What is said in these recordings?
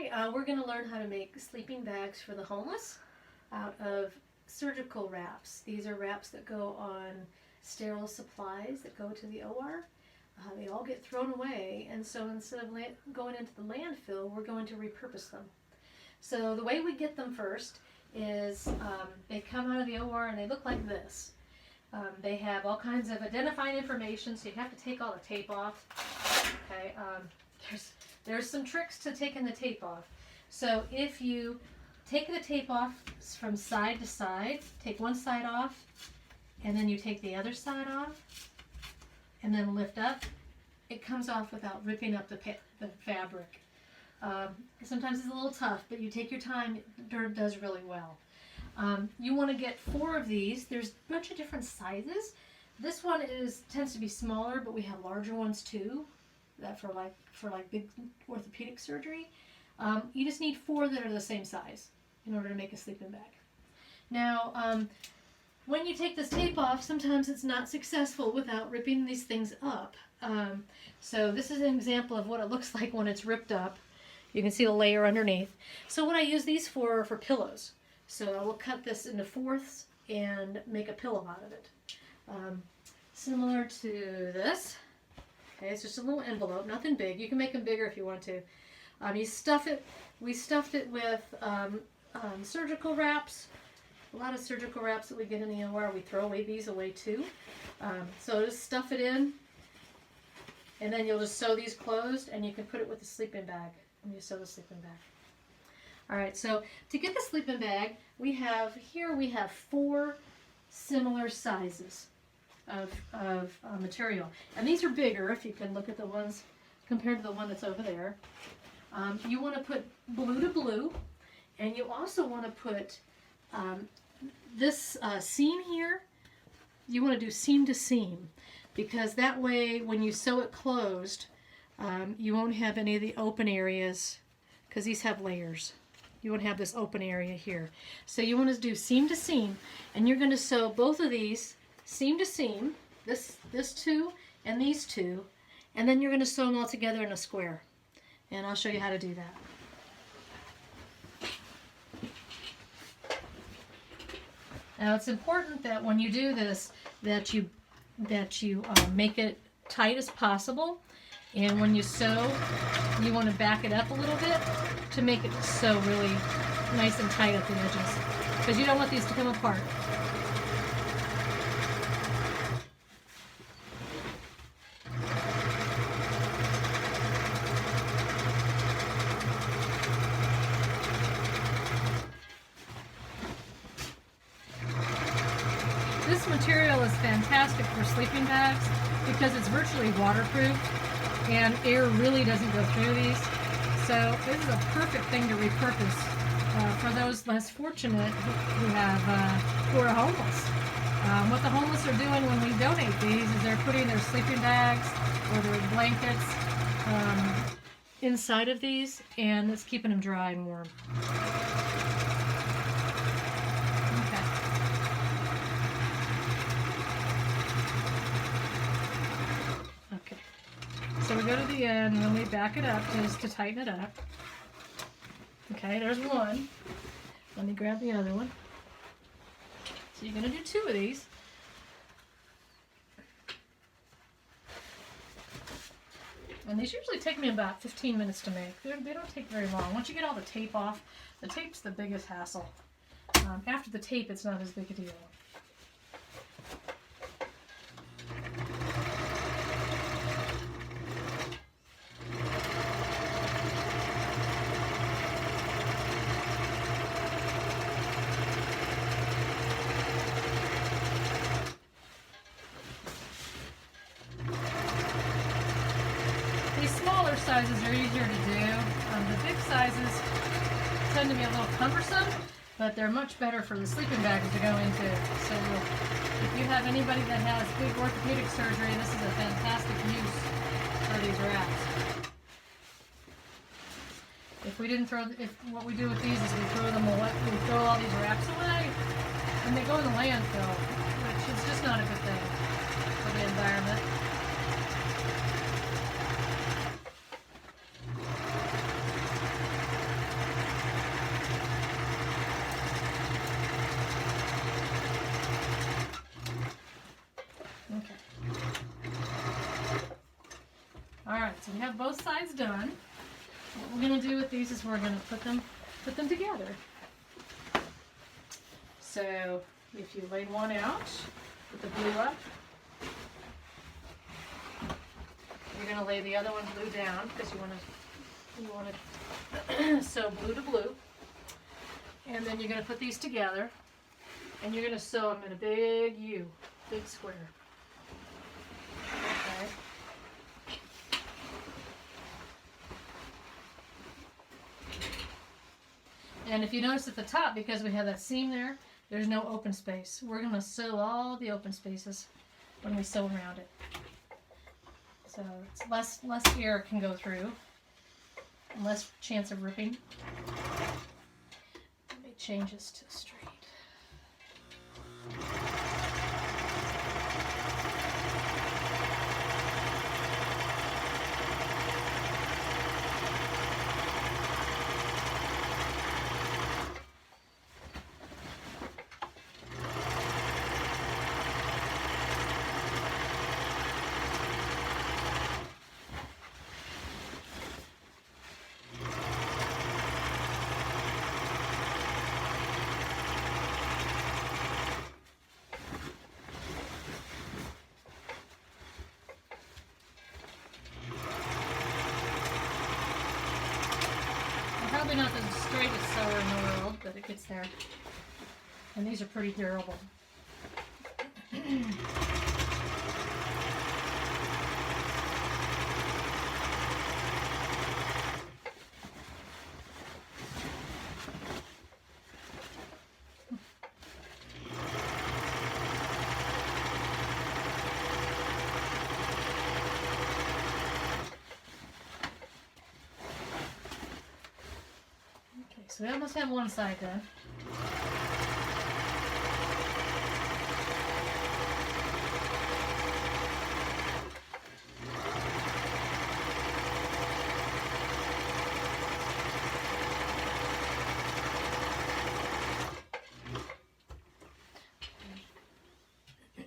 Hi, we're going to learn how to make sleeping bags for the homeless out of surgical wraps. These are wraps that go on sterile supplies that go to the OR. They all get thrown away, and so instead of going into the landfill, we're going to repurpose them. So the way we get them first is they come out of the OR and they look like this. They have all kinds of identifying information, so you have to take all the tape off. Okay, there's some tricks to taking the tape off. So if you take the tape off from side to side, take one side off, and then you take the other side off, and then lift up, it comes off without ripping up the fabric. Sometimes it's a little tough, but you take your time, it does really well. You want to get 4 of these. There's a bunch of different sizes. This one tends to be smaller, but we have larger ones too, that for like big orthopedic surgery. You just need 4 that are the same size in order to make a sleeping bag. Now, when you take this tape off, sometimes it's not successful without ripping these things up. So this is an example of what it looks like when it's ripped up. You can see the layer underneath. So what I use these for pillows. So I will cut this into 4ths and make a pillow out of it. Similar to this. Okay, it's just a little envelope, nothing big. You can make them bigger if you want to. You stuff it. We stuffed it with surgical wraps. A lot of surgical wraps that we get in the OR, we throw these away too. So just stuff it in, and then you'll just sew these closed, and you can put it with the sleeping bag when you sew the sleeping bag. All right, so to get the sleeping bag, we have 4 similar sizes of material, and these are bigger. If you can look at the ones compared to the one that's over there, you want to put blue to blue, and you also want to put this seam here. You want to do seam to seam, because that way when you sew it closed, you won't have any of the open areas, because these have layers. You won't have this open area here. So you want to do seam to seam, and you're going to sew both of these seam to seam, this 2 and these 2, and then you're going to sew them all together in a square. And I'll show you how to do that. Now it's important that when you do this, that you make it tight as possible. And when you sew, you want to back it up a little bit to make it sew really nice and tight at the edges, because you don't want these to come apart. This material is fantastic for sleeping bags because it's virtually waterproof and air really doesn't go through these. So this is a perfect thing to repurpose for those less fortunate who are homeless. What the homeless are doing when we donate these is they're putting their sleeping bags or their blankets inside of these, and it's keeping them dry and warm. So we go to the end and then we back it up just to tighten it up. Okay, there's one. Let me grab the other one. So you're going to do 2 of these. And these usually take me about 15 minutes to make. They don't take very long. Once you get all the tape off, the tape's the biggest hassle. After the tape, it's not as big a deal. These smaller sizes are easier to do. The big sizes tend to be a little cumbersome, but they're much better for the sleeping bags to go into. So if you have anybody that has big orthopedic surgery, this is a fantastic use for these wraps. What we do with these is we throw them away. We throw all these wraps away, and they go in the landfill, which is just not a good thing for the environment. So we have both sides done. What we're going to do with these is we're going to put them together. So if you laid one out with the blue up, you're going to lay the other one blue down because you want to sew blue to blue. And then you're going to put these together and you're going to sew them in a big U, big square. Okay. And if you notice at the top, because we have that seam there, there's no open space. We're going to sew all the open spaces when we sew around it. So it's less air can go through, and less chance of ripping. Let me change this to straight. Probably not the straightest sewer in the world, but it gets there. And these are pretty durable. So we almost have one side done.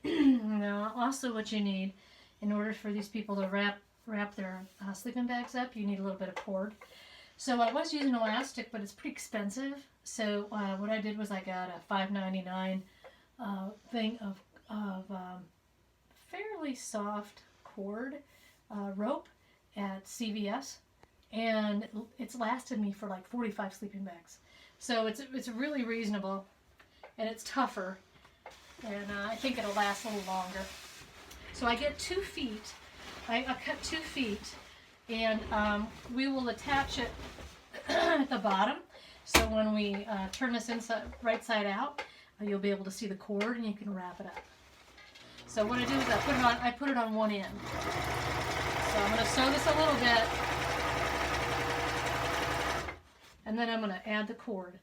Now, also what you need in order for these people to wrap their sleeping bags up, you need a little bit of cord. So I was using elastic, but it's pretty expensive. So what I did was I got a $5.99 thing of fairly soft cord rope at CVS, and it's lasted me for like 45 sleeping bags. So it's really reasonable, and it's tougher, and I think it'll last a little longer. So I get 2 feet. I cut 2 feet. And we will attach it at the bottom, so when we turn this right side out, you'll be able to see the cord and you can wrap it up. So what I do is I put it on one end. So I'm going to sew this a little bit, and then I'm going to add the cord.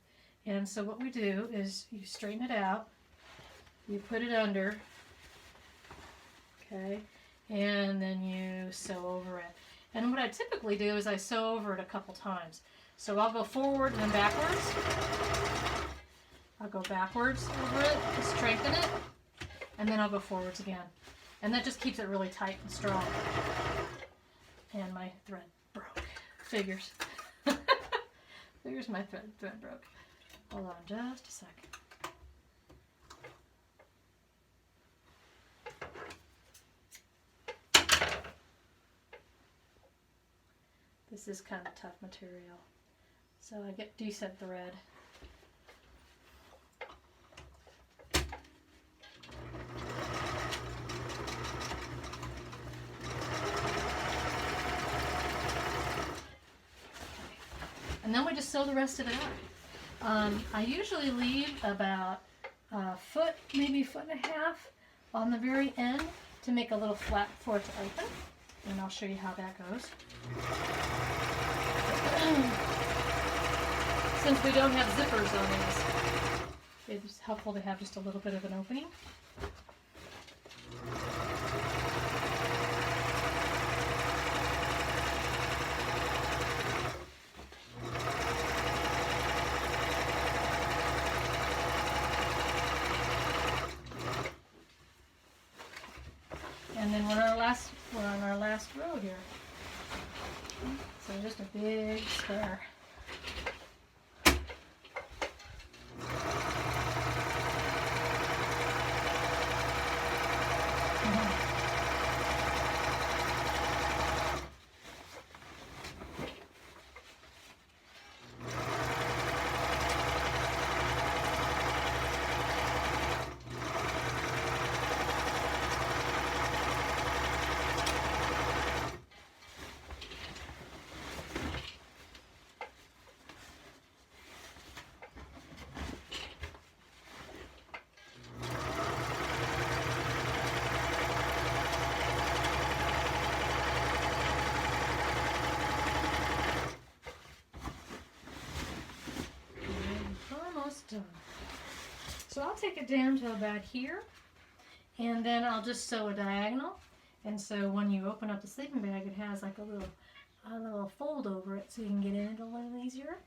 And so what we do is you straighten it out, you put it under, okay, and then you sew over it. And what I typically do is I sew over it a couple times. So I'll go forward and then backwards. I'll go backwards over it to strengthen it, and then I'll go forwards again. And that just keeps it really tight and strong. And my thread broke. Figures. Figures my thread broke. Hold on just a second. This is kind of tough material, so I get decent thread. And then we just sew the rest of it out. I usually leave about a foot, maybe 1.5 feet on the very end to make a little flap for it to open. And I'll show you how that goes. Since we don't have zippers on these, it's helpful to have just a little bit of an opening. And then we're on our last row here. So just a big square. Done. So I'll take it down to about here, and then I'll just sew a diagonal. And so when you open up the sleeping bag, it has like a little fold over it, so you can get in it a little easier.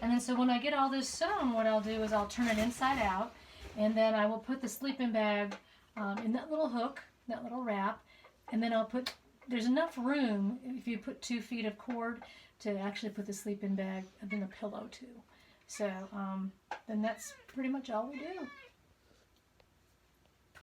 And then so when I get all this sewn, what I'll do is I'll turn it inside out, and then I will put the sleeping bag in that little hook, that little wrap, and then there's enough room if you put 2 feet of cord to actually put the sleeping bag and then a pillow too. So then that's pretty much all we do.